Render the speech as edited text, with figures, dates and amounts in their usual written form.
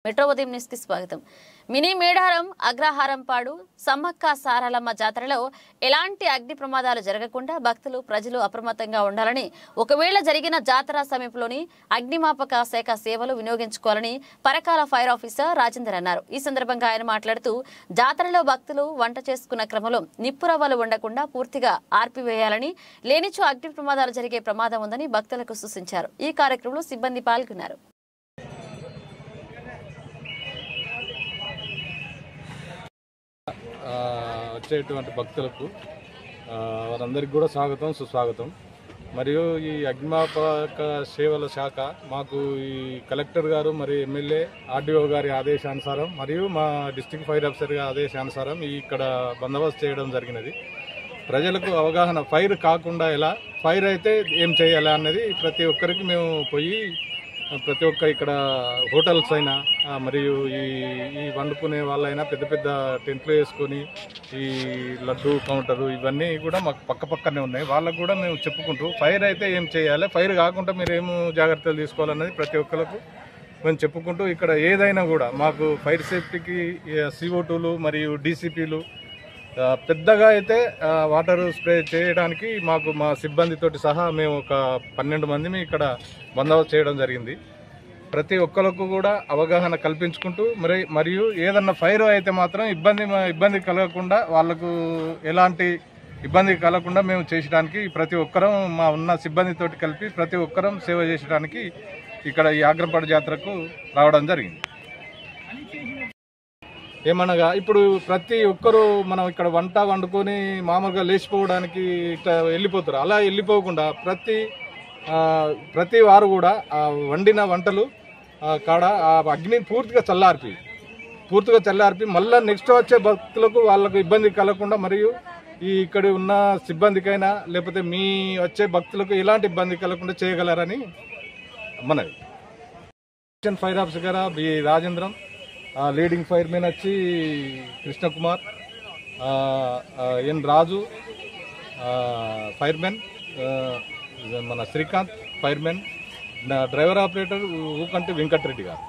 Metro ఉదయం news కి స్వాగతం. మినీ మేడారం అగ్రహారంపాడు సమ్మక్క సారలమ్మ జాతరలో ఎలాంటి అగ్ని ప్రమాదాలు జరగకుండా భక్తులు ప్రజలు అప్రమత్తంగా ఉండాలని, ఒకవేళ జరిగిన జాతర సమీపంలోని అగ్నిమాపక శాఖ సేవలు వినియోగించుకోవాలని పరకాల ఫైర్ ఆఫీసర్ రాజేందర్ అన్నారు. ఈ సందర్భంగా ఆయన మాట్లాడుతూ జాతరలో భక్తులు వంట చేసుకున్న క్రమంలో నిప్పురవ్వలు ఉండకుండా పూర్తిగా ఆర్పివేయాలని, లేనిచో అగ్ని ప్రమాదాలు జరిగే ప్రమాదం ఉందని భక్తులకు సూచించారు. ఈ కార్యక్రమంలో సిబ్బంది పాల్గొన్నారు. వచ్చేటువంటి భక్తులకు వారందరికీ కూడా స్వాగతం సుస్వాగతం. మరియు ఈ అగ్నిమాపక సేవల శాఖ మాకు ఈ కలెక్టర్ గారు మరియు ఎమ్మెల్యే ఆర్డీఓ గారి ఆదేశానుసారం మరియు మా డిస్ట్రిక్ట్ ఫైర్ ఆఫీసర్ గారి ఆదేశానుసారం ఇక్కడ బందోబస్తు చేయడం జరిగినది. ప్రజలకు అవగాహన, ఫైర్ కాకుండా ఎలా, ఫైర్ అయితే ఏం చేయాలి అన్నది ప్రతి ఒక్కరికి మేము పోయి ప్రతి ఒక్క ఇక్కడ హోటల్స్ అయినా మరియు ఈ వండుకునే వాళ్ళైనా పెద్ద పెద్ద టెంట్లు వేసుకొని ఈ లడ్డు కౌంటరు ఇవన్నీ కూడా మాకు పక్కనే ఉన్నాయి. వాళ్ళకు కూడా మేము చెప్పుకుంటూ ఫైర్ అయితే ఏం చేయాలి, ఫైర్ కాకుండా మీరు ఏం జాగ్రత్తలు తీసుకోవాలన్నది ప్రతి ఒక్కరికి మేము చెప్పుకుంటూ ఇక్కడ ఏదైనా కూడా మాకు ఫైర్ సేఫ్టీకి CO2లు మరియు DCPలు పెద్దగా అయితే వాటర్ స్ప్రే చేయడానికి మాకు మా సిబ్బందితోటి సహా మేము ఒక 12 మందిని ఇక్కడ బందోబస్తు చేయడం జరిగింది. ప్రతి ఒక్కరికి కూడా అవగాహన కల్పించుకుంటూ మరియు ఏదన్నా ఫైర్ అయితే మాత్రం ఇబ్బంది కలగకుండా, వాళ్ళకు ఎలాంటి ఇబ్బంది కలగకుండా మేము చేసడానికి ప్రతి ఒక్కరం మా ఉన్న సిబ్బందితోటి కలిపి ప్రతి ఒక్కరం సేవ చేసడానికి ఇక్కడ ఈ ఆగ్రపాడు జాతరకు రావడం జరిగింది. ఏమనగా ఇప్పుడు ప్రతి ఒక్కరూ మనం ఇక్కడ వంట వండుకొని మామూలుగా లేచిపోవడానికి ఇట్లా వెళ్ళిపోతారు. అలా వెళ్ళిపోకుండా ప్రతి వారు కూడా వండిన వంటలు కాడ ఆ అగ్నిని పూర్తిగా చల్లార్పి మళ్ళీ నెక్స్ట్ వచ్చే భక్తులకు వాళ్ళకు ఇబ్బంది కలగకుండా, మరియు ఇక్కడ ఉన్న సిబ్బందికైనా లేకపోతే మీ వచ్చే భక్తులకు ఎలాంటి ఇబ్బంది కలగకుండా చేయగలరని మనవి. ఫైర్ ఆఫీసర్ గారు బి రాజేంద్రం, లీడింగ్ ఫైర్మెన్ వచ్చి కృష్ణకుమార్, ఎన్ రాజు ఫైర్మెన్, మన Srikanth fireman, driver operator Ookanti Venkatareddy గారు.